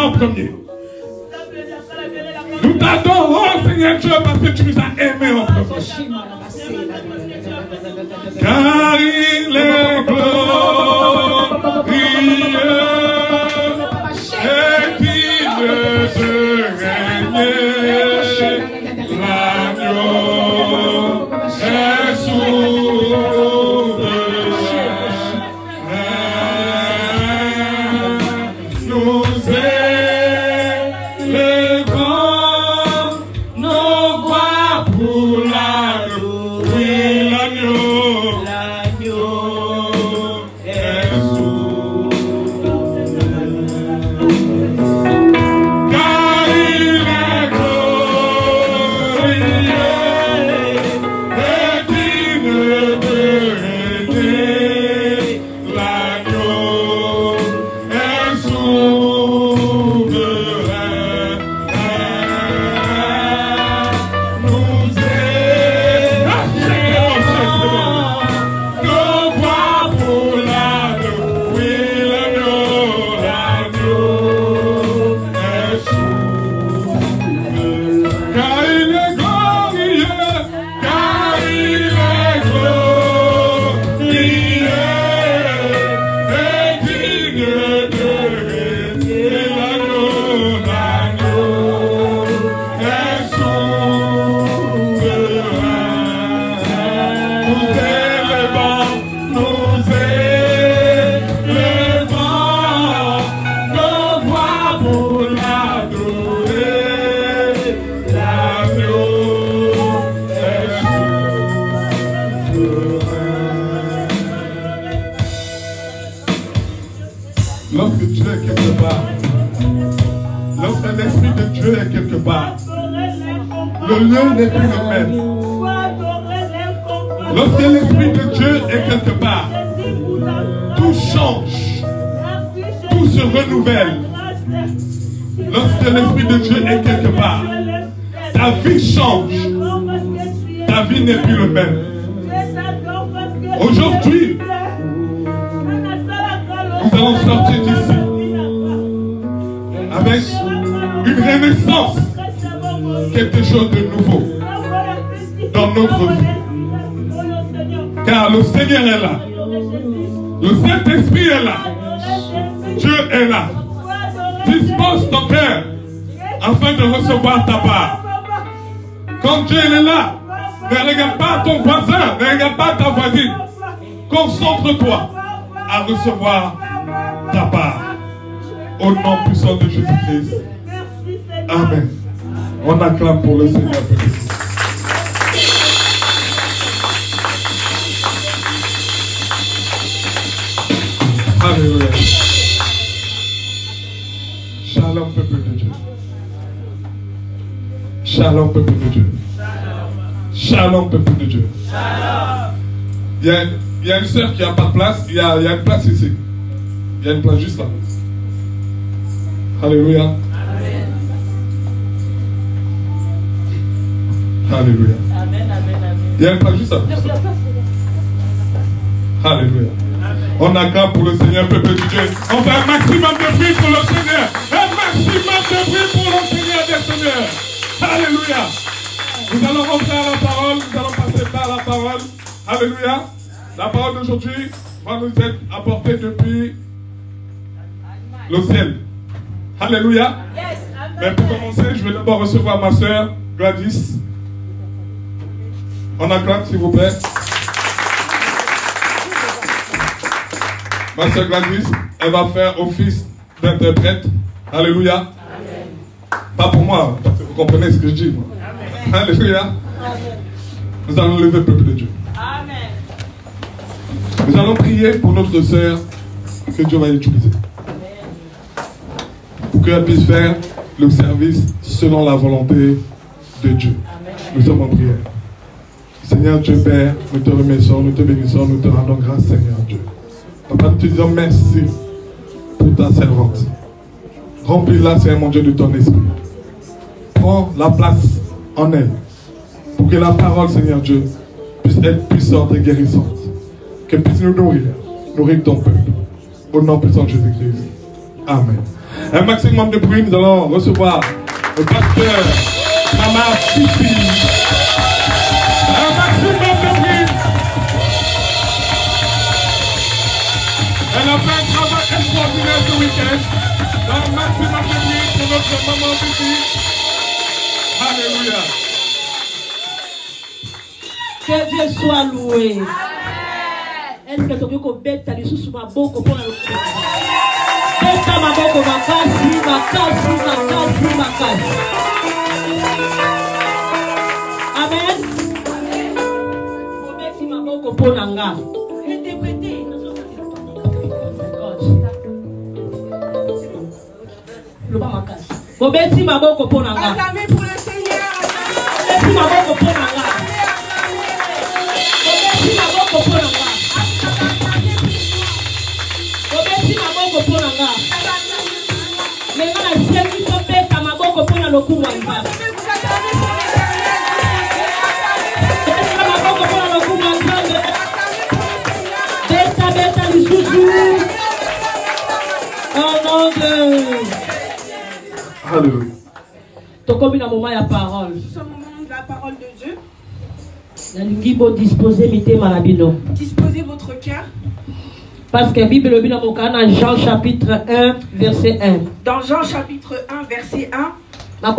en premier. Nous t'adorons, Seigneur Dieu, parce que tu nous as aimés en premier. Car il est glorieux et digne de régner. L'agneau est souverain. Nous élevons nos voix pour l'agneau. Oui, l'agneau est souverain. Car il est glorieux et digne de régner. L'agneau est souverain. Nous élevons nos voix pour l'agneau. Oui, l'agneau est souverain. Car il est glorieux, car il est glorieux et digne de régner. L'agneau est souverain. Nous élevons nos voix pour l'adorer. L'agneau est souverain. Lorsque Dieu est quelque part, lorsque l'Esprit de Dieu est quelque part, le lieu n'est plus le même. Lorsque l'Esprit de Dieu est quelque part, tout change, tout se renouvelle. Lorsque l'Esprit de Dieu est quelque part, ta vie change, ta vie n'est plus le même. Aujourd'hui, nous allons sortir d'ici avec une renaissance, quelque chose de nouveau dans notre vie. Car le Seigneur est là, le Saint-Esprit est là, Dieu est là. Dispose ton cœur afin de recevoir ta part. Quand Dieu est là, ne regarde pas ton voisin, ne regarde pas ta voisine. Concentre-toi à recevoir ta part. Au nom puissant de Jésus-Christ. Amen. On acclame pour le Seigneur. Alléluia. Shalom, peuple de Dieu. Shalom, peuple de Dieu. Shalom, peuple de Dieu. Il y a une sœur qui n'a pas de place. Il y a une place ici. Il y a une place juste là. Alléluia. Amen. Alléluia. Amen, amen, amen. Il y a une place juste là. Alléluia. On acclame pour le Seigneur, peuple de Dieu. On fait un maximum de bruit pour le Seigneur. Un maximum de bruit pour le Seigneur des Seigneurs. Alléluia. Nous allons rentrer à la parole. Nous allons passer par la parole. Alléluia. La parole d'aujourd'hui va nous être apportée depuis le ciel. Alléluia. Yes, amen. Mais pour commencer, je vais d'abord recevoir ma soeur Gladys. On acclame, s'il vous plaît. Ma soeur Gladys, elle va faire office d'interprète. Alléluia. Amen. Pas pour moi, parce que vous comprenez ce que je dis. Moi. Amen. Alléluia. Amen. Nous allons lever le peuple de Dieu. Amen. Nous allons prier pour notre soeur que Dieu va utiliser. Pour qu'elle puisse faire le service selon la volonté de Dieu. Amen. Nous sommes en prière. Seigneur Dieu Père, nous te remercions, nous te bénissons, nous te rendons grâce, Seigneur Dieu. Papa, nous te disons merci pour ta servante. Remplis-la, Seigneur mon Dieu, de ton esprit. Prends la place en elle. Pour que la parole, Seigneur Dieu, puisse être puissante et guérissante. Qu'elle puisse nous nourrir ton peuple. Au nom puissant de Jésus-Christ. Amen. Un maximum de bruit, nous allons recevoir le pasteur Mama Fifi. Un maximum de bruit. Elle a fait un travail extraordinaire ce week-end. Un maximum de bruit pour notre maman Fifi. Alléluia. Que Dieu soit loué. Est-ce que tu peux mettre ta sous ma bouche pour la louer? Beta ma bouche makasi. Amen. Beti ma bouche pour nanga. Interprétez. Le bas makasi. Beti ma bouche pour nanga. Acclamez pour le Seigneur. Beti ma bouche pour nanga. Beti ma bouche pour nanga. Beti ma bouche pour nanga. Les gens qui sont faits à ma bouche pour le coup. Beta les sous-sous. Au nom de... Alléluia. Tu comme un moment la parole. Ce moment de la parole de Dieu. Disposez votre cœur. Parce que la Bible dit dans Jean chapitre 1, verset 1. Dans Jean chapitre 1, verset 1, la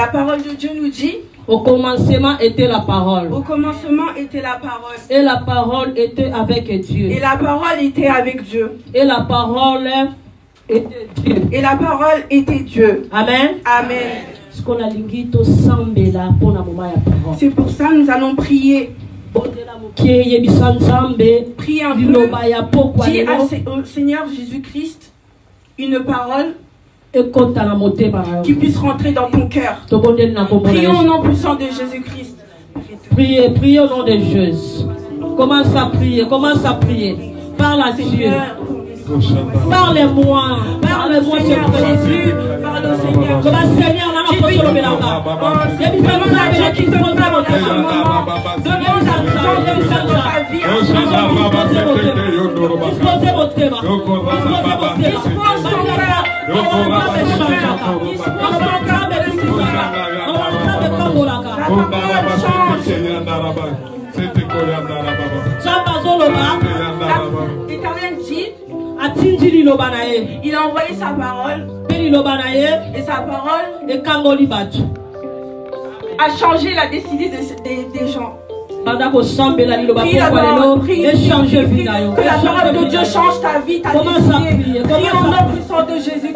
parole de Dieu nous dit: au commencement était la parole. au commencement était la parole. Et la parole était avec Dieu. Et la parole était avec Dieu. Et la parole était Dieu. Et la parole était Dieu. Amen. Amen. C'est pour ça que nous allons prier. Priez dis au Seigneur Jésus-Christ une parole qui puisse rentrer dans ton cœur. Prions au nom puissant de Jésus-Christ. Priez au nom de Jésus. Commence à prier, Parle à Dieu. Parlez-moi, Seigneur Jésus. Parle au Seigneur. Seigneur, on a pas solo belanga. L'Éternel dit, il a envoyé sa parole et sa parole a changé la destinée des gens. Prie que la parole de Dieu change ta vie, ta destinée. Prie au nom puissant de Jésus.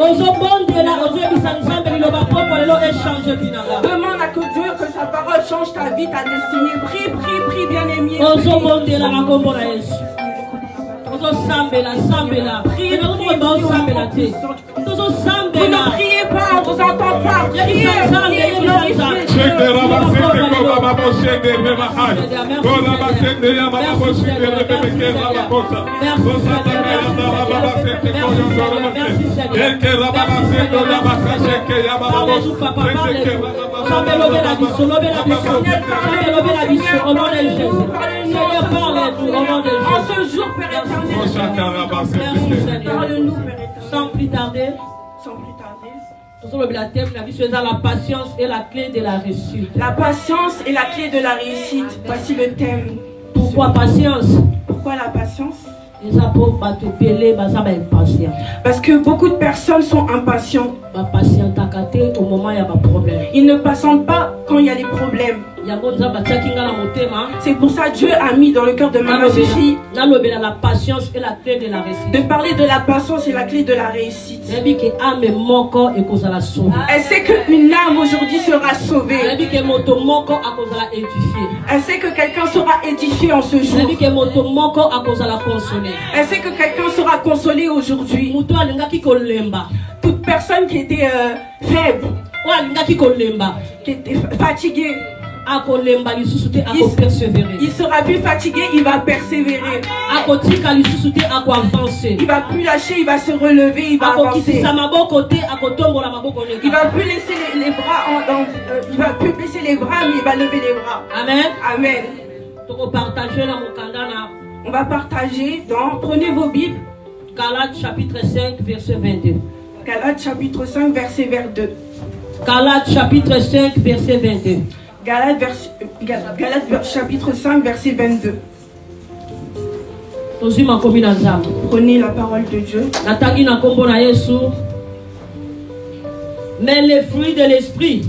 Demande à Dieu que sa parole change ta vie, ta destinée. Prie, bien-aimé. Vous ne priez pas, on vous entend pas. Priez, en ce jour, Père éternel, parle-nous, Père éternel. Sans plus tarder, la patience est la clé de la réussite. La patience est la clé de la réussite. Voici le thème. Pourquoi patience? Pourquoi la patience? Parce que beaucoup de personnes sont impatients. Ils ne patientent pas quand il y a des problèmes. C'est pour ça que Dieu a mis dans le cœur de ma fille la patience est la clé de la réussite. De parler de la patience est la clé de la réussite. Elle sait qu'une âme aujourd'hui sera sauvée. Elle sait que quelqu'un sera édifié en ce jour. Elle sait que quelqu'un sera consolé aujourd'hui. Toute personne qui était faible, qui était fatiguée, il sera plus fatigué, il va persévérer. Il va plus lâcher, il va se relever, il va avancer. Il va plus laisser les bras, il va plus baisser les bras, mais il va lever les bras. Amen. Amen. On va partager dans, prenez vos Bibles. Galates chapitre 5 verset 22. Galates chapitre 5, verset 22. Galates chapitre 5, verset 22. Galates chapitre 5, verset 22. Prenez la parole de Dieu. Mais les fruits de l'esprit,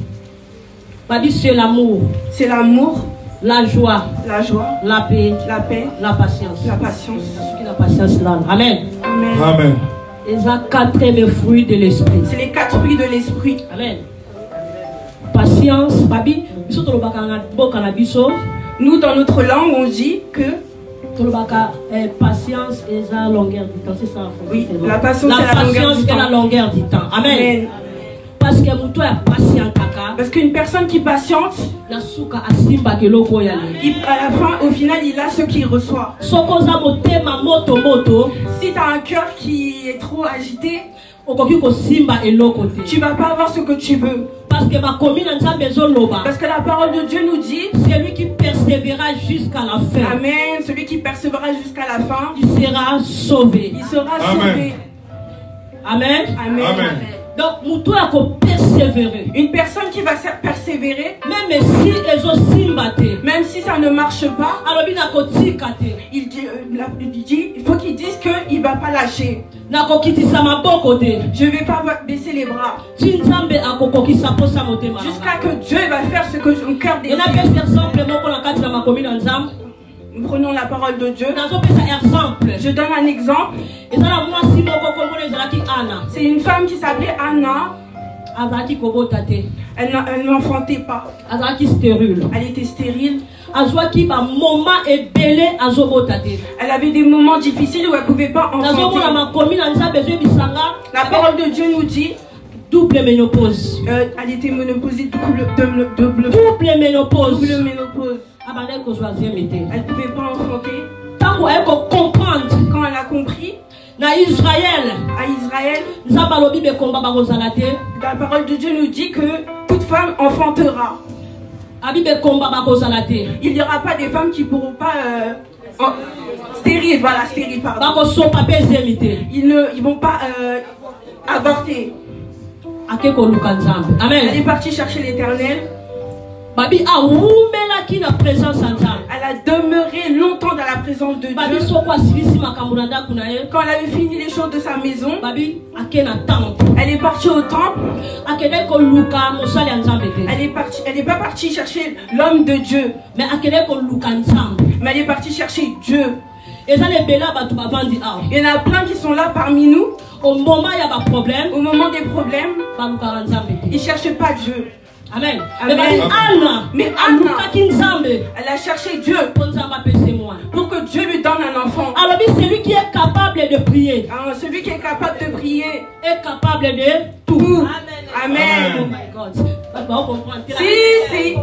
c'est l'amour. C'est l'amour. La joie. La joie. La paix. La paix. La patience. La patience. La patience là. Amen. Amen. Amen. Et ça, 4 fruits de l'esprit. C'est les 4 fruits de l'esprit. Amen. Patience. Nous, dans notre langue, on dit que patience et la longueur du temps. C'est ça. Oui, la patience et la longueur du temps. Amen. Amen. Parce qu'une personne qui patiente, à la fin, au final, il a ce qu'il reçoit. Si tu as un cœur qui est trop agité, tu ne vas pas avoir ce que tu veux. Parce que la parole de Dieu nous dit, celui qui persévérera jusqu'à la fin. Amen. Celui qui persévérera jusqu'à la fin, il sera sauvé. Il sera sauvé. Amen. Amen. Amen. Donc, nous a persévérer. Une personne qui va persévérer, même si ça ne marche pas, il faut qu'il dise qu'il ne va pas lâcher. Je ne vais pas baisser les bras. Jusqu'à que Dieu va faire ce que son cœur désire. Nous prenons la parole de Dieu. Je donne un exemple. C'est une femme qui s'appelait Anna. Elle n'enfantait pas. Elle était stérile. Elle avait des moments difficiles où elle ne pouvait pas enfanter. La parole de Dieu nous dit double ménopause. Elle était ménopausée, double ménopause. Elle ne pouvait pas enfanter. Quand elle a compris, à Israël, la parole de Dieu nous dit que toute femme enfantera. Il n'y aura pas des femmes qui ne pourront pas stérile, voilà, stérile, pardon. Ils ne vont pas avorter. Amen. Elle est partie chercher l'Éternel. Elle a demeuré longtemps dans la présence de Dieu. Quand elle avait fini les choses de sa maison, elle est partie au temple. Elle n'est pas partie chercher l'homme de Dieu, mais elle est partie chercher Dieu. Il y en a plein qui sont là parmi nous. Au moment il y a des problèmes, ils ne cherchent pas Dieu. Amen. Mais Anna, elle a cherché Dieu pour que Dieu lui donne un enfant. Alors celui qui est capable de prier, celui qui est capable de prier est capable de tout. Amen. Oh my God. Si.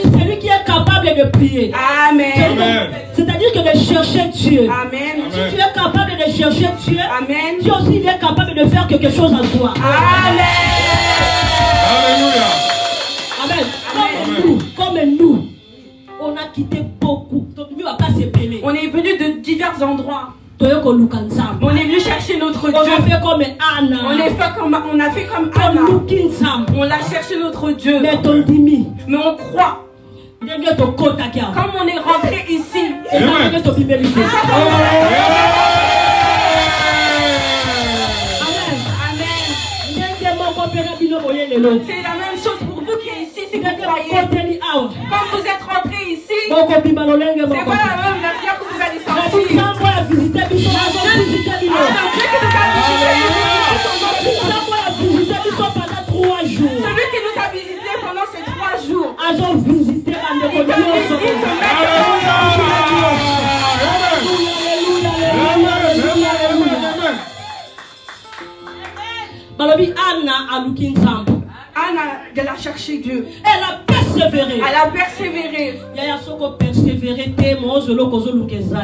Celui qui est capable de prier. Amen. C'est-à-dire que de chercher Dieu. Amen. Si tu es capable de chercher Dieu, amen, Dieu aussi il est capable de faire quelque chose en toi. Amen. Alléluia. Amen. Comme nous, on a quitté beaucoup. On est venu de divers endroits. On est venu chercher notre Dieu. On a fait comme Anna. On a fait comme Anna. On a cherché notre Dieu. Mais on croit. Comme on est rentré ici. C'est la même chose pour vous qui êtes ici, si vous croyez. Quand vous êtes rentré ici, c'est pas la même manière que vous allez sortir. Dieu qui nous a visité pendant 3 jours. Celui qui nous a visité pendant ces 3 jours. Anna, elle a cherché Dieu. Elle a persévéré.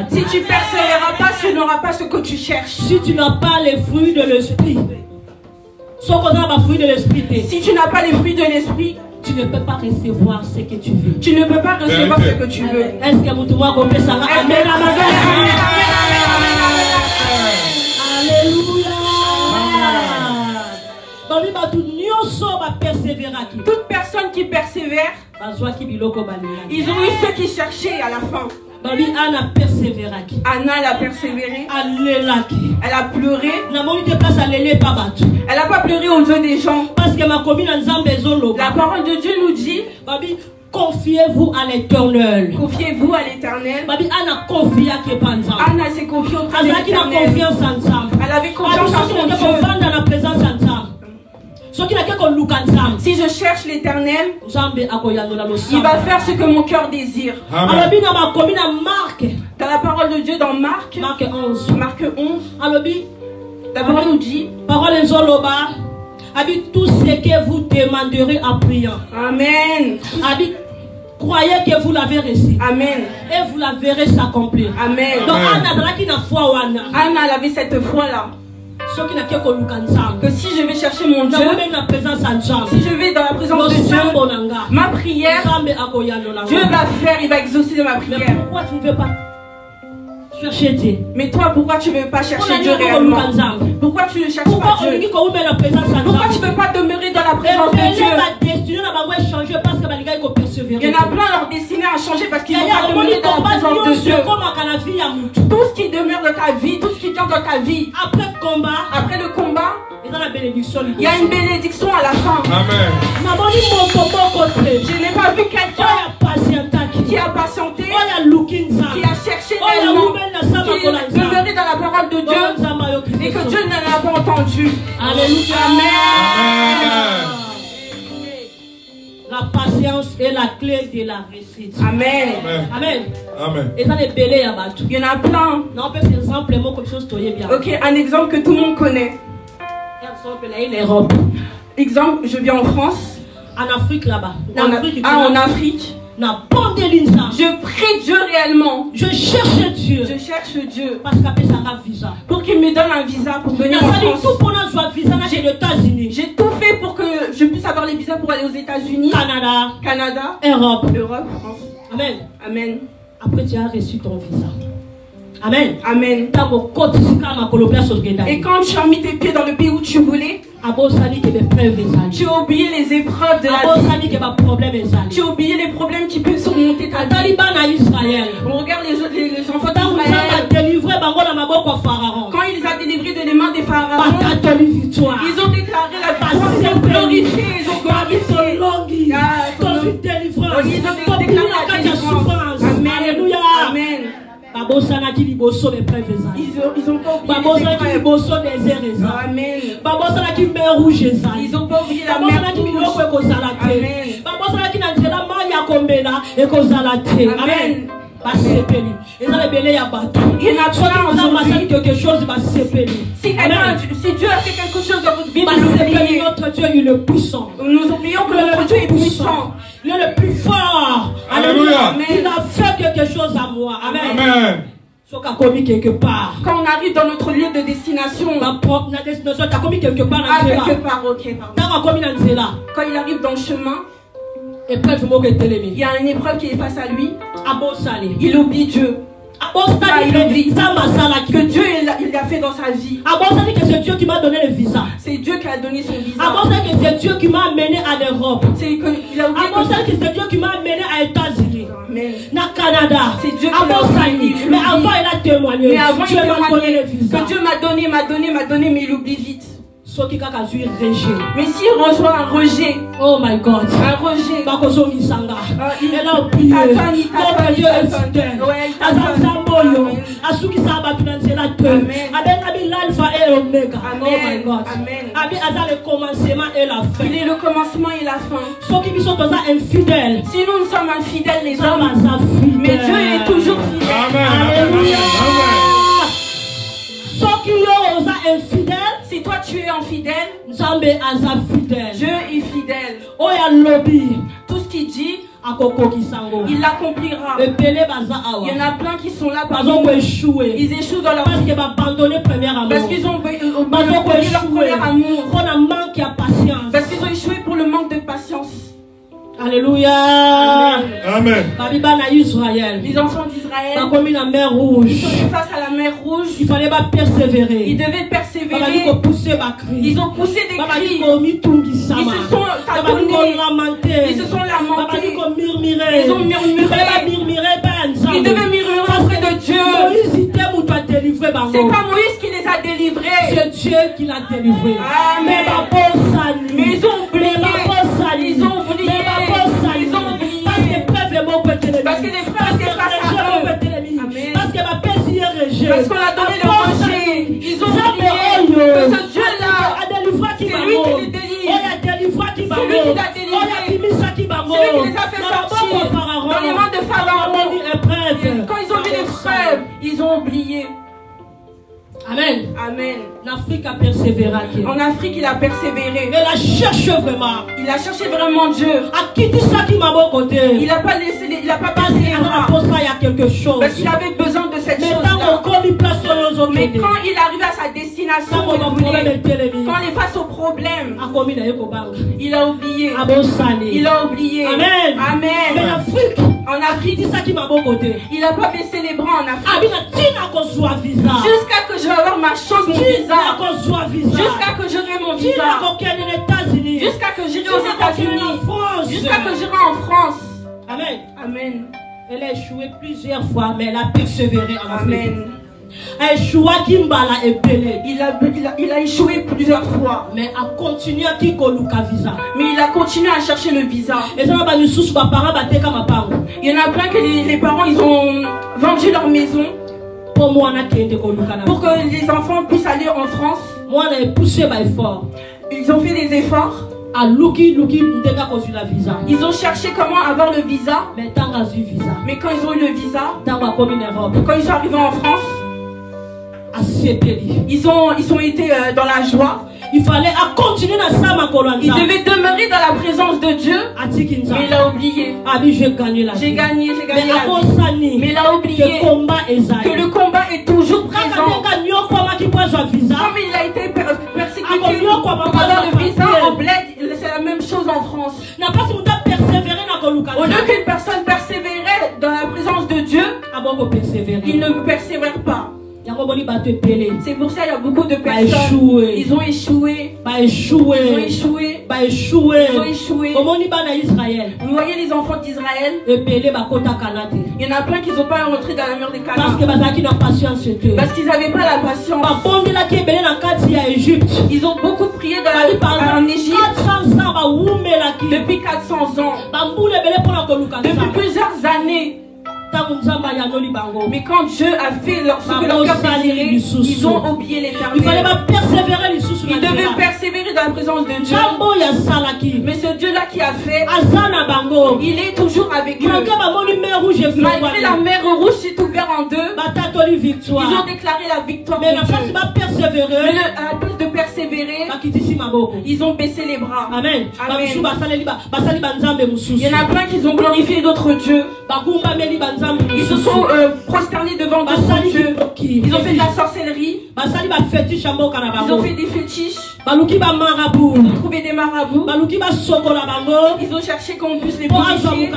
Si tu persévéreras pas, tu n'auras pas ce que tu cherches. Si tu n'as pas les fruits de l'esprit, si tu n'as pas les fruits de l'esprit, tu ne peux pas recevoir ce que tu veux. Tu ne peux pas recevoir ce que tu veux. Est-ce que vous pouvez comprendre ça? Amen. Alléluia. Toute personne qui persévère, ils ont eu ceux qui cherchaient à la fin. Anna elle a persévéré. Elle a pleuré. Elle n'a pas pleuré aux yeux des gens. La parole de Dieu nous dit, confiez-vous à l'Éternel. Confiez-vous à l'Éternel. Anna s'est confiée auprès de l'Éternel. Elle avait confiance en son Dieu. Si je cherche l'Éternel, il va faire ce que mon cœur désire. Amen. Dans la parole de Dieu, dans Marc 11, la parole nous dit, tout ce que vous demanderez en priant. Amen. Croyez que vous l'avez reçu. Amen. Et vous la verrez s'accomplir. Amen. Donc Anna, elle avait cette foi-là. Que si je vais chercher mon Dieu, si je vais dans la présence de Dieu, ma prière, Dieu va faire, il va exaucer ma prière. Mais pourquoi tu ne veux pas chercher Dieu? Mais toi, pourquoi tu ne veux pas chercher Dieu réellement? Pourquoi tu ne cherches pas Dieu? Pourquoi tu ne veux pas demeurer dans la présence de Dieu? Il y en a plein, leur destinée a changé parce qu'ils n'ont pas demeuré dans la présence de Dieu. Tout ce qui demeure dans ta vie, tout ce qui vient dans ta vie, après le combat, il y a une bénédiction à la fin. Amen. Je n'ai pas vu quelqu'un qui a patienté, qui a cherché réellement, qui est demeuré dans la parole de Dieu et que Dieu ne l'a pas entendu. Alléluia. Amen. La patience est la clé de la réussite. Amen. Amen. Amen. Et ça les bélés à battre. Il y en a plein. Non, on peut faire exemple, comme chose bien. Ok, un exemple que tout le monde connaît. L'Europe. Exemple, je viens en France. En Afrique là-bas. En Afrique. Je prie Dieu réellement. Je cherche Dieu. Je cherche Dieu. Parce qu'après ça a visa. Pour qu'il me donne un visa pour venir en France. J'ai tout fait pour que je puisse avoir les visas pour aller aux États-Unis. Canada. Europe. France. Amen. Amen. Après tu as reçu ton visa. Amen. Amen. Et quand tu as mis tes pieds dans le pays où tu voulais, tu as oublié les épreuves de la vie. Tu as oublié les problèmes qui peuvent surmonter ta vie. On regarde les enfants d'Israël. Quand il les a délivrés de les mains des pharaons, ils ont déclaré la victoire, ils ont glorifié, ils ont glorifié. Ils ont déclaré la délivrance. Alléluia. Amen. Ils ont pas oublié Amen. Ils ont pas oublié la mer rouge. Amen. Il y en a plein quelque chose si Dieu a fait quelque chose dans votre vie, notre Dieu est le puissant. Nous oublions que notre Dieu est puissant. Il est le plus fort. Alléluia. Il a fait quelque chose à moi. Amen. Amen. Quelque part. Quand on arrive dans notre lieu de destination, quelque part. Quelque part, ok, pardon. Quand il arrive dans le chemin, il y a une épreuve qui est face à lui. Il oublie Dieu. Il oublie que Dieu il a fait dans sa vie. C'est Dieu qui m'a donné le visa. C'est Dieu qui a donné son visa. C'est Dieu qui m'a amené à l'Europe. C'est Dieu qui m'a amené à États-Unis. Na Canada. C'est Dieu qui m'a amené. Mais avant il a témoigné. Mais avant Dieu m'a donné le visa. Que Dieu m'a donné, mais il oublie vite. Mais s'il reçoit un rejet, oh my God, un rejet, elle a oublié. Notre Dieu est fidèle. L'alpha et l'oméga. Oh my God. Le commencement et la fin. Il est le commencement et la fin. Ceux qui sont infidèles. Si nous sommes infidèles, les hommes, mais Dieu est toujours fidèle. Alléluia. Ceux qui sont infidèles. Si toi tu es infidèle, Dieu est fidèle. Tout ce qu'il dit, il l'accomplira. Il y en a plein qui sont là parce qu'ils échouent dans leur parce qu'ils ont abandonné parce qu'ils ont oublié leur premier amour. Parce qu'ils ont échoué pour le manque de patience. Alléluia. Amen. Les enfants d'Israël, la mer rouge. ils sont face à la mer rouge. Il fallait pas persévérer. Ils devaient persévérer. Ils ont poussé des cris. Ils se sont lamentés. Ils se sont lamentés. Ils ont murmuré. Ils ont murmuré. Ils devaient murmurer auprès de Dieu. C'est pas Moïse qui les a délivrés. C'est Dieu qui l'a délivré. Amen. Mais ils ont oublié. Ils ont oublié. Ils ont oublié. Parce que les frères étaient face à eux. Amen. Parce qu'on a donné le rocher. Ils ont oublié que ce Dieu-là, c'est lui qui les délivre. C'est lui qui l'a délivré. C'est lui qui les a fait sortir dans les mains de Pharaon. Quand ils ont vu l'épreuve, ils ont oublié. Amen. Amen. L'Afrique a persévéré. En Afrique, il a persévéré. Il a cherché vraiment. Il a cherché vraiment Dieu. À qui dit ça qui m'a côté. Il n'a pas laissé, il n'a pas passé les bras. Il y a quelque chose. Parce qu'il avait besoin de cette chose-là. Mais quand il arrive à sa destination, quand il est face au problème, il a oublié. Il a oublié. Amen. Amen. En Afrique, dit ça qui m'a côté. Il n'a pas baissé les bras en Afrique. Jusqu'à que je vais avoir ma chose, mon visa. Jusqu'à que j'aurai mon visa. Jusqu'à que j'irai aux États-Unis. Jusqu'à que j'irai en France. Amen. Amen. Elle a échoué plusieurs fois, mais elle a persévéré en Afrique. Amen. Il a échoué plusieurs fois. Mais a continué à visa. Mais il a continué à chercher le visa. Il y en a plein que les parents ils ont vendu leur maison pour que les enfants puissent aller en France. Ils ont fait des efforts. Ils ont cherché comment avoir le visa. Mais quand ils ont eu le visa, quand ils sont arrivés en France, ils ont été dans la joie. Il fallait continuer dans ça, ma colonne. Il devait demeurer dans la présence de Dieu. Mais il a oublié. J'ai gagné la vie. Mais il a oublié que le combat est toujours présent. Comme il a été persécuté pour avoir le visa en bled, c'est la même chose en France. Au lieu qu'une personne persévérait dans la présence de Dieu, il ne persévère pas. C'est pour ça qu'il y a beaucoup de personnes. Ils ont échoué. Vous voyez les enfants d'Israël. Il y en a plein qui ne sont pas rentrés dans la mer des Canaan. Parce qu'ils n'avaient pas la patience. Ils ont beaucoup prié en Égypte. Depuis 400 ans. Depuis plusieurs années. Mais quand Dieu a fait ce que leur cœur désirait, ils ont oublié l'Éternel. Il fallait pas persévérer. Ils devaient persévérer dans la présence de Dieu. Mais ce Dieu-là qui a fait, il est toujours avec eux. Malgré la mer rouge s'est ouverte en deux, ils ont déclaré la victoire de Dieu. Mais à place de persévérer, ils ont baissé les bras. Amen. Il y en a plein qui ont glorifié d'autres dieux. Ils se sont prosternés devant d'autres dieux. Ils ont fait de la sorcellerie. Ils ont fait des fétiches. Ils ont trouvé des marabouts. Ils ont cherché qu'on puisse les purifier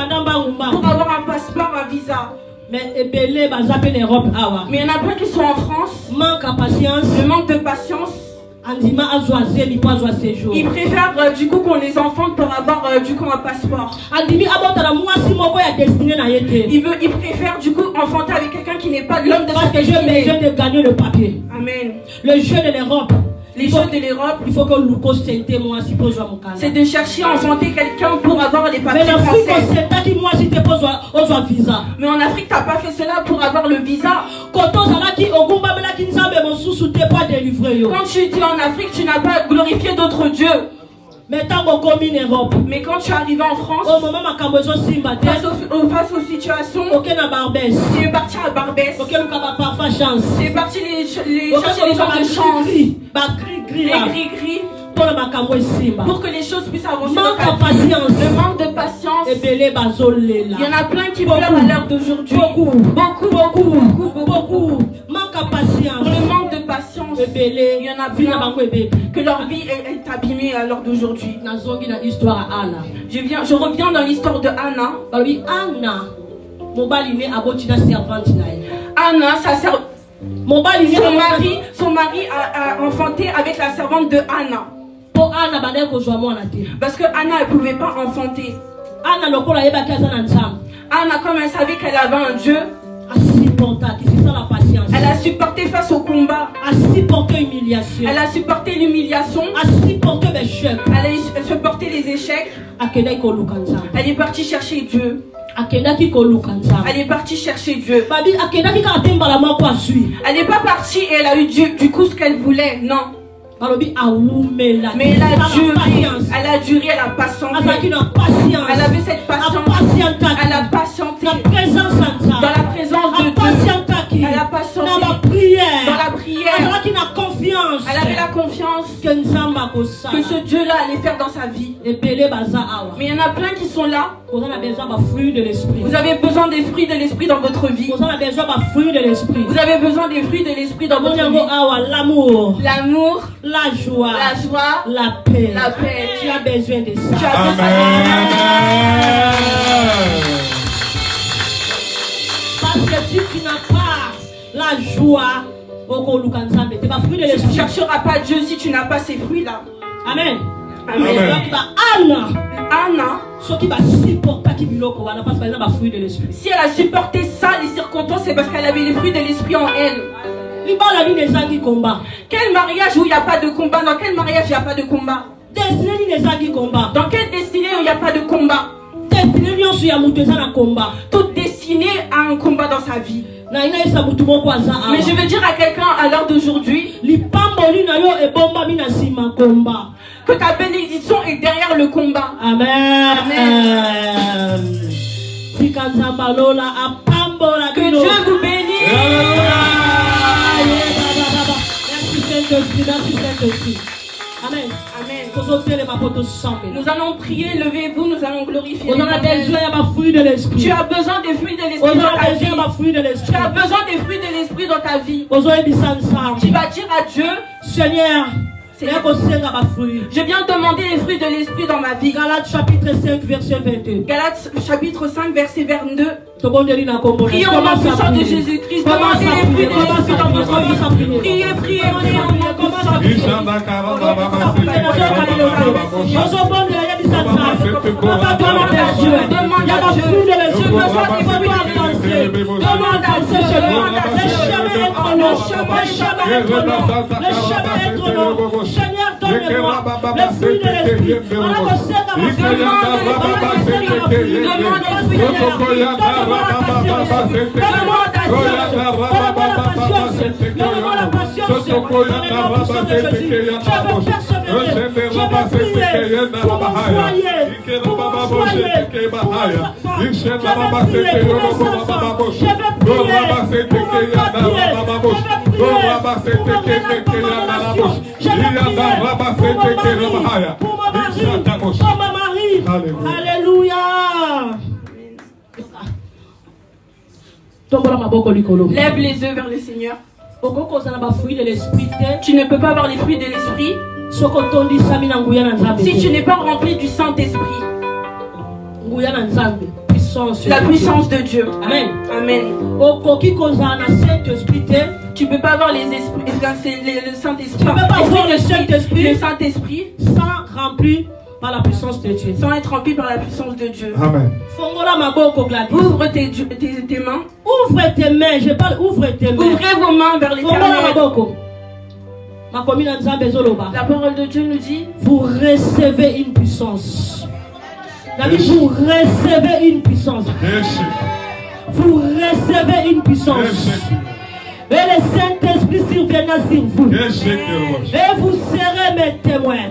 pour avoir un passeport, un visa. Mais il y en a plein qui sont en France. Le manque de patience. Ils préfèrent du coup qu'on les enfante pour avoir du coup un passeport. Ils préfèrent du coup enfanter avec quelqu'un qui n'est pas l'homme de sa destinée. De gagner le papier. Amen. Le jeu de l'Europe. Les jeux de l'Europe, il faut que nous c'est de chercher à enfanter quelqu'un pour avoir les papiers français. Mais en Afrique, tu n'as pas fait cela pour avoir le visa. Quand tu dis en Afrique, tu n'as pas glorifié d'autres dieux. Mais quand tu es arrivé en France, face aux situations, tu es parti à Barbès. Tu es parti chercher les gens de chance. Les gris-gris. Pour que les choses puissent avancer. Le manque de patience. Il y en a plein qui pleurent à l'heure d'aujourd'hui. Beaucoup. Le manque de patience. pense il y en a plein que leur vie est abîmée à l'heure d'aujourd'hui. Je reviens dans l'histoire de Anna. Anna, son mari a enfanté avec la servante de Anna. Parce que Anna ne pouvait pas enfanter. Anna, comme elle savait qu'elle avait un Dieu, elle a supporté face au combat. Elle a supporté l'humiliation. Elle a supporté les échecs. Elle est partie chercher Dieu. Elle est partie chercher Dieu. Elle n'est pas partie et elle a eu du coup ce qu'elle voulait. Non. Mais elle a duré, elle a patienté. Elle avait cette patience. Elle a patienté. Dans la présence de Dieu. Elle a patienté. Dans la prière. Elle avait la confiance que ce Dieu-là allait faire dans sa vie. Mais il y en a plein qui sont là. Vous avez besoin des fruits de l'esprit dans votre vie. Vous avez besoin des fruits de l'esprit dans votre vie. L'amour, la joie, la paix. Tu as besoin de ça. Parce que si tu n'as pas la joie, tu ne chercheras pas Dieu si tu n'as pas ces fruits-là. Amen. Anna, si elle a supporté ça, les circonstances, c'est parce qu'elle avait les fruits de l'esprit en elle. Quel mariage où il n'y a pas de combat? Dans quel mariage il n'y a pas de combat? Dans quelle destinée où il n'y a pas de combat? Toute destinée a un combat dans sa vie. Mais je veux dire à quelqu'un à l'heure d'aujourd'hui que ta bénédiction est derrière le combat. Amen. Que Dieu vous bénisse. Merci Saint-Esprit. Amen. Nous allons prier, levez-vous, nous allons glorifier. Tu as besoin des fruits de l'esprit dans ta vie. Tu as besoin des fruits de l'esprit dans ta vie. Tu vas dire à Dieu, Seigneur, je viens demander les fruits de l'esprit dans ma vie. Galates chapitre 5 verset 22. Galates chapitre 5 verset 22. Priez au nom puissant de Jésus-Christ. Demandez les fruits de l'esprit dans votre vie. Priez. Seigneur, donne-moi le fruit de l'esprit. Alléluia. Lève les yeux vers le Seigneur. Tu ne peux pas avoir les fruits de l'esprit si tu n'es pas rempli du Saint-Esprit. La puissance de Dieu. Amen. Amen. Tu ne peux pas avoir les esprits, le Saint-Esprit. Tu ne peux pas avoir le Saint-Esprit sans remplir par la puissance de Dieu. Sans être rempli par la puissance de Dieu. Amen. Ouvre tes mains. Ouvre tes mains. Je parle, ouvre tes mains. Ouvrez vos mains vers l'Éternel. La parole de Dieu nous dit, vous recevez une puissance. Vous recevez une puissance. Vous recevez une puissance. Et le Saint-Esprit surviendra sur vous. Et vous serez mes témoins.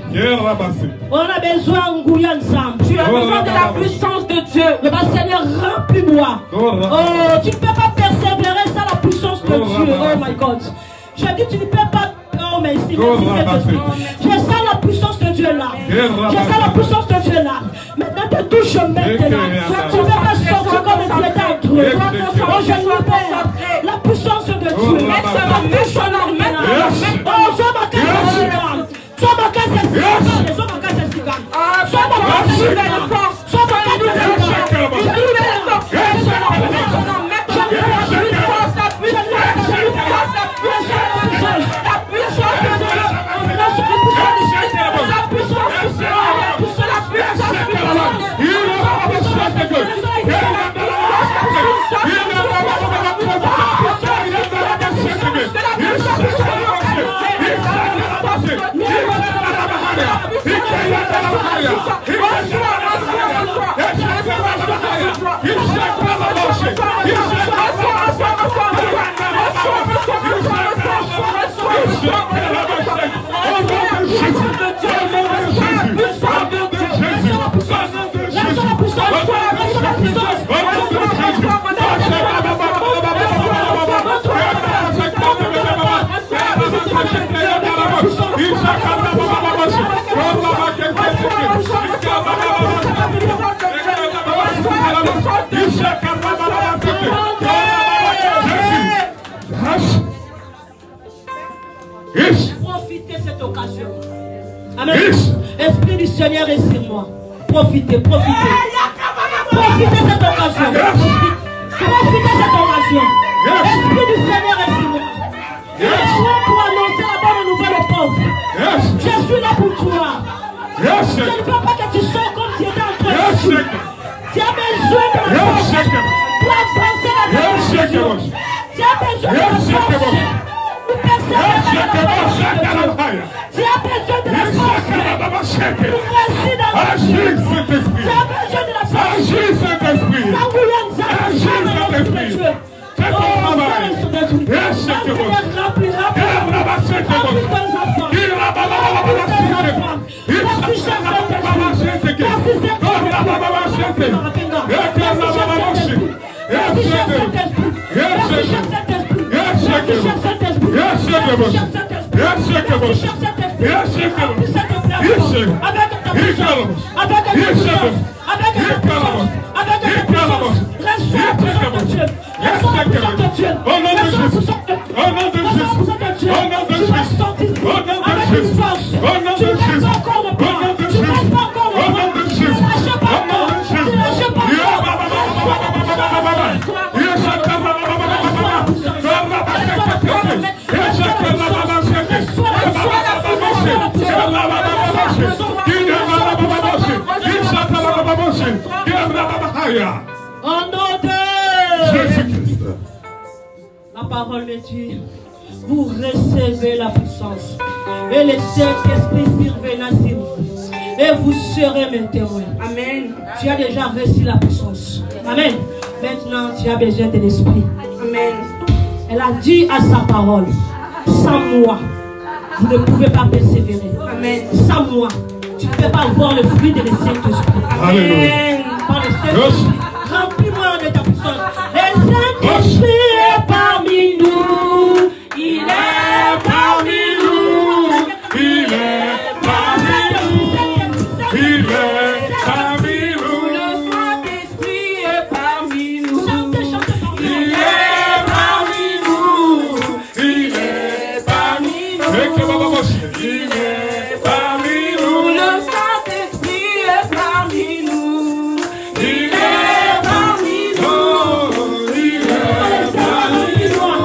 On a besoin ensemble. Tu as besoin de la puissance de Dieu. Mais Seigneur, remplis-moi. Oh, tu ne peux pas persévérer sans la puissance de Dieu. Oh my God. Je dis, tu ne peux pas. Oh, merci. Je sens la puissance de Dieu là. Je sens la puissance de Dieu là. Maintenant, te touche maintenant. Tu ne peux pas sortir comme si tu étais un truc. Oh, je ne peux pas. La puissance de Dieu. Oh, Sois mon nouvelle force. Sois mon nouvelle force. Profitez de cette occasion. Amen. Esprit du Seigneur est sur moi. Profitez, profitez. Profitez de cette occasion. Profitez de cette occasion. Esprit du Seigneur est sur moi. Je suis pour annoncer la bonne nouvelle aux pauvres. Je suis là pour toi. Je ne veux pas que tu sors comme tu étais en train de suivre. Tu as besoin de la force pour avancer la direction. Tu as besoin de la force pour persévérer dans la force de Dieu. Tu as besoin de la force pour réussir dans la vie. Tu as besoin de la force. Au nom de Jésus-Christ. La parole me dit, vous recevez la puissance. Et le Saint-Esprit surviendra sur vous. Et vous serez mes témoins. Amen. Tu as déjà reçu la puissance. Amen. Maintenant, tu as besoin de l'Esprit. Amen. Elle a dit à sa parole, sans moi, vous ne pouvez pas persévérer. Amen. Sans moi, tu ne peux pas voir le fruit de Saint-Esprit. Amen. Par le Saint-Esprit. Remplis-moi de ta puissance. Le Saint-Esprit est parmi nous. Il est parmi nous. Il est parmi nous. Il est parmi nous. Le Saint-Esprit est parmi nous. Il est parmi nous. Il est parmi nous. Il est parmi nous. Le Saint-Esprit est parmi nous. Il est parmi nous. Il est parmi nous.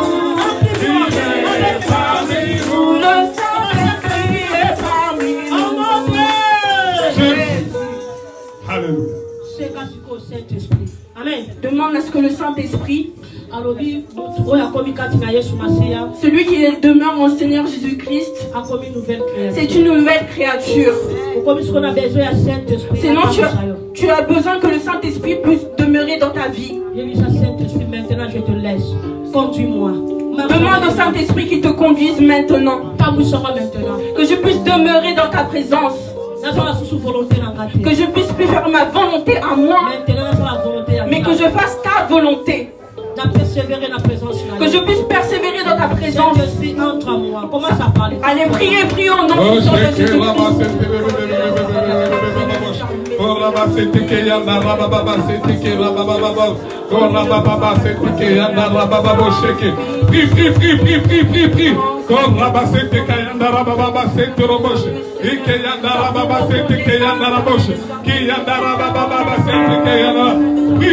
Il est parmi nous. Le Saint-Esprit est parmi nous. Alléluia. C'est grâce au Saint-Esprit. Amen. Demande à ce que le Saint-Esprit, celui qui demeure en Seigneur Jésus-Christ, c'est une nouvelle créature. Sinon, tu as besoin que le Saint-Esprit puisse demeurer dans ta vie. Maintenant, je te laisse. Conduis-moi. Demande au Saint-Esprit qu'il te conduise maintenant. Que je puisse demeurer dans ta présence. Que je puisse plus faire ma volonté à moi, mais que je fasse ta volonté. Que je puisse persévérer dans ta présence. Allez, priez au nom de Jésus-Christ. Prie. Korabasete kayandara baba sete roboshe. Ike yandara baba sete kayandara boshe. Ki yandara baba sete kayandara. Pri.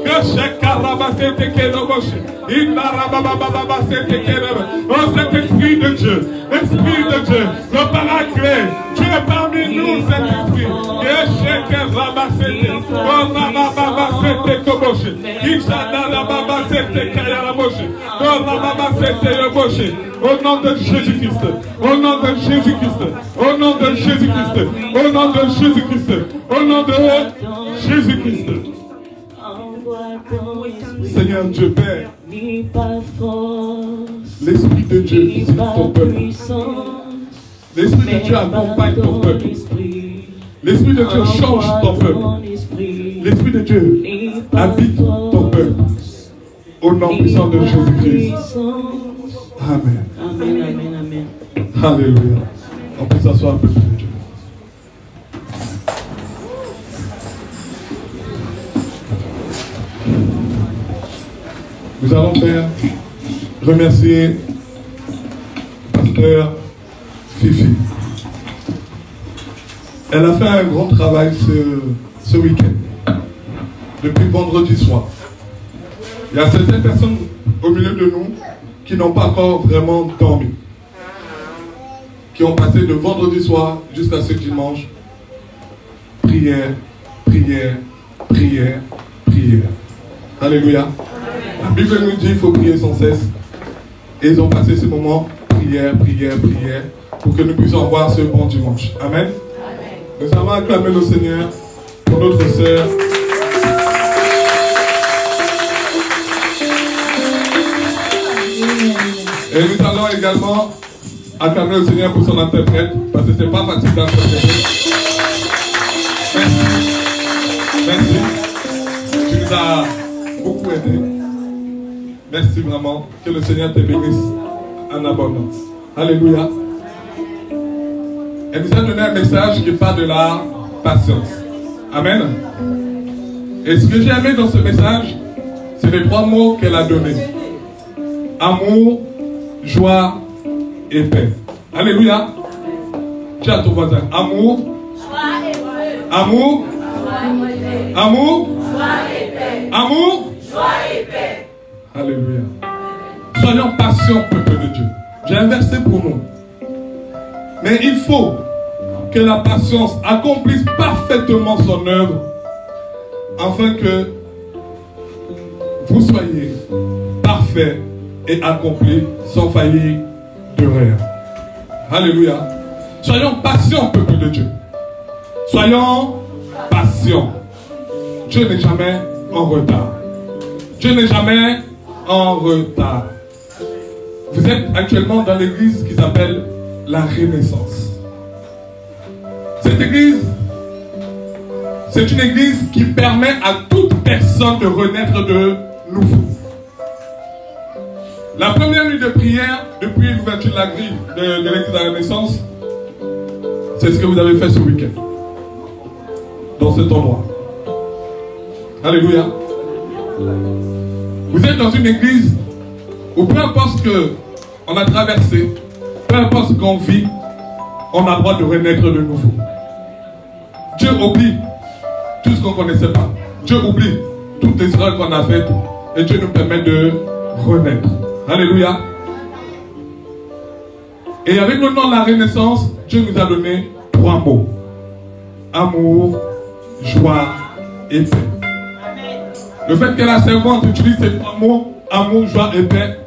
Yoshekarabasete keroboshe. Indara baba sete keroboshe. Oh, cet esprit de Dieu. Esprit de Dieu. Le paraclet. Tu es parmi nous, cet esprit. Yoshekarabasete. Korabasete koboshe. Ishadara baba sete kayandara boshe. Korabasete roboshe. Au nom de Jésus-Christ, au nom de Jésus-Christ, au nom de Jésus-Christ, au nom de Jésus-Christ, au nom de Jésus-Christ. Seigneur Dieu Père, l'Esprit de Dieu visite ton peuple. L'Esprit de Dieu accompagne ton peuple. L'Esprit de Dieu change ton peuple. L'Esprit de Dieu habite ton peuple. Au nom puissant de Jésus-Christ. Amen. Amen, amen, amen. Alléluia. On peut s'asseoir un peu de Dieu. Nous allons faire remercier Pasteur Fifi. Elle a fait un grand travail ce week-end, depuis vendredi soir. Il y a certaines personnes au milieu de nous qui n'ont pas encore vraiment dormi, qui ont passé de vendredi soir jusqu'à ce dimanche. Prière, prière, prière, prière. Alléluia. La Bible nous dit qu'il faut prier sans cesse. Et ils ont passé ce moment, prière, prière, prière, pour que nous puissions avoir ce bon dimanche. Amen. Nous allons acclamer le Seigneur pour notre sœur. Et nous allons également acclamer le Seigneur pour son interprète, parce que ce n'est pas facile d'interpréter. Merci. Merci. Tu nous as beaucoup aidé. Merci vraiment. Que le Seigneur te bénisse en abondance. Alléluia. Elle nous a donné un message qui parle de la patience. Amen. Et ce que j'ai aimé dans ce message, c'est les 3 mots qu'elle a donnés. Amour, joie et paix. Alléluia. Tiens à ton voisin. Amour, joie et paix. Amour, amour, joie et paix. Amour, joie et paix. Alléluia. Soyons patients, peuple de Dieu. J'ai un verset pour nous. Mais il faut que la patience accomplisse parfaitement son œuvre, afin que vous soyez parfaits et accomplis sans faillir de rien. Alléluia. Soyons patients, peuple de Dieu. Soyons patients. Dieu n'est jamais en retard. Dieu n'est jamais en retard. Vous êtes actuellement dans l'église qui s'appelle la Renaissance. Cette église, c'est une église qui permet à toute personne de renaître de nouveau. La première nuit de prière, depuis l'ouverture de la grille de l'église de la Renaissance, c'est ce que vous avez fait ce week-end, dans cet endroit. Alléluia. Vous êtes dans une église où peu importe ce qu'on a traversé, peu importe ce qu'on vit, on a le droit de renaître de nouveau. Dieu oublie tout ce qu'on ne connaissait pas. Dieu oublie toutes les erreurs qu'on a faites et Dieu nous permet de renaître. Alléluia. Et avec le nom de la Renaissance, Dieu nous a donné 3 mots. Amour, joie et paix. Le fait que la servante utilise ces 3 mots, amour, joie et paix,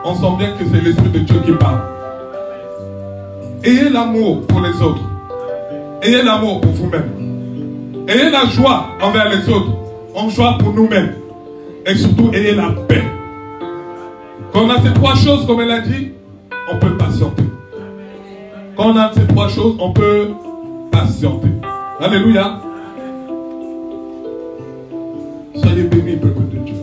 on sent bien que c'est l'Esprit de Dieu qui parle. Ayez l'amour pour les autres. Ayez l'amour pour vous-même. Ayez la joie envers les autres. En joie pour nous-mêmes. Et surtout, ayez la paix. Quand on a ces 3 choses, comme elle a dit, on peut patienter. Quand on a ces 3 choses, on peut patienter. Alléluia. Soyez bénis, peuple de Dieu.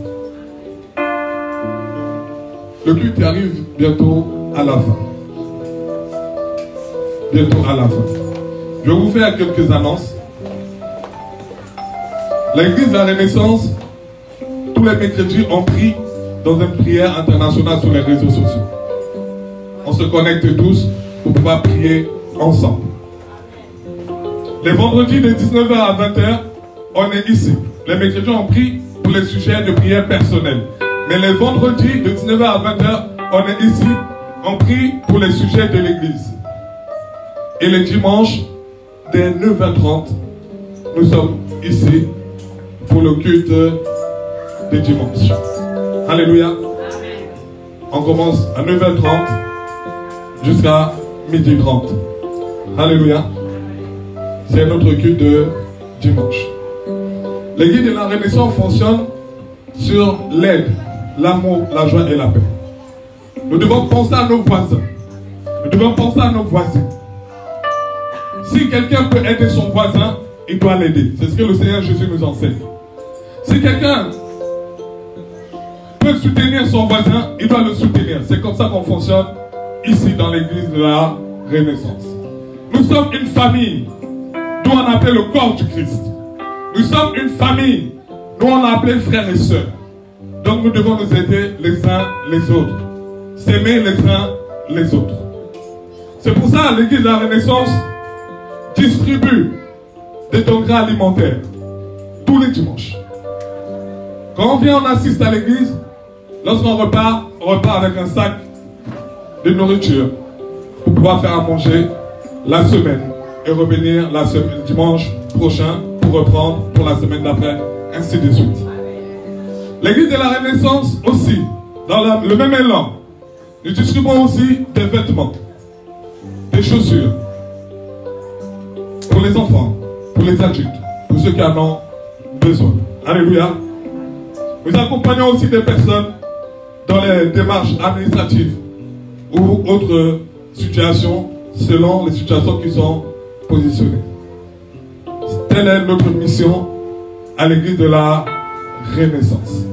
Le culte arrive bientôt à la fin. Bientôt à la fin. Je vais vous faire quelques annonces. L'église de la Renaissance, tous les mercredis, on prie dans une prière internationale sur les réseaux sociaux. on se connecte tous pour pouvoir prier ensemble. Les vendredis de 19h à 20h, on est ici. Les mercredis, on prie pour les sujets de prière personnelle. Mais les vendredis de 19h à 20h, on est ici, on prie pour les sujets de l'église. Et les dimanches, dès 9h30, nous sommes ici pour le culte des dimanches. Alléluia. On commence à 9h30 jusqu'à 12h30. Alléluia. C'est notre culte de dimanche. L'église de la Renaissance fonctionne sur l'aide, l'amour, la joie et la paix. Nous devons penser à nos voisins. Nous devons penser à nos voisins. Si quelqu'un peut aider son voisin, il doit l'aider. C'est ce que le Seigneur Jésus nous enseigne. Si quelqu'un peut soutenir son voisin, il doit le soutenir. C'est comme ça qu'on fonctionne ici dans l'église de la Renaissance. Nous sommes une famille d'où on appelle le corps du Christ. Nous sommes une famille d'où on appelle frères et sœurs. Donc nous devons nous aider les uns les autres. S'aimer les uns les autres. C'est pour ça que l'église de la Renaissance distribue des denrées alimentaires tous les dimanches. Quand on vient, on assiste à l'église. Lorsqu'on repart, on repart avec un sac de nourriture pour pouvoir faire à manger la semaine et revenir la semaine, dimanche prochain pour reprendre pour la semaine d'après, ainsi de suite. L'église de la Renaissance aussi, dans le même élan, nous distribuons aussi des vêtements, des chaussures pour les enfants, pour les adultes, pour ceux qui en ont besoin. Alléluia. Nous accompagnons aussi des personnes dans les démarches administratives ou autres situations selon les situations qui sont positionnées. Telle est notre mission à l'église de la Renaissance.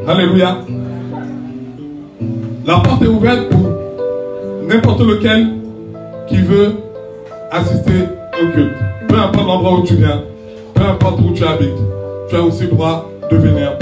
Alléluia. La porte est ouverte pour n'importe lequel qui veut assister au culte. Peu importe l'endroit où tu viens, peu importe où tu habites, tu as aussi droit de venir.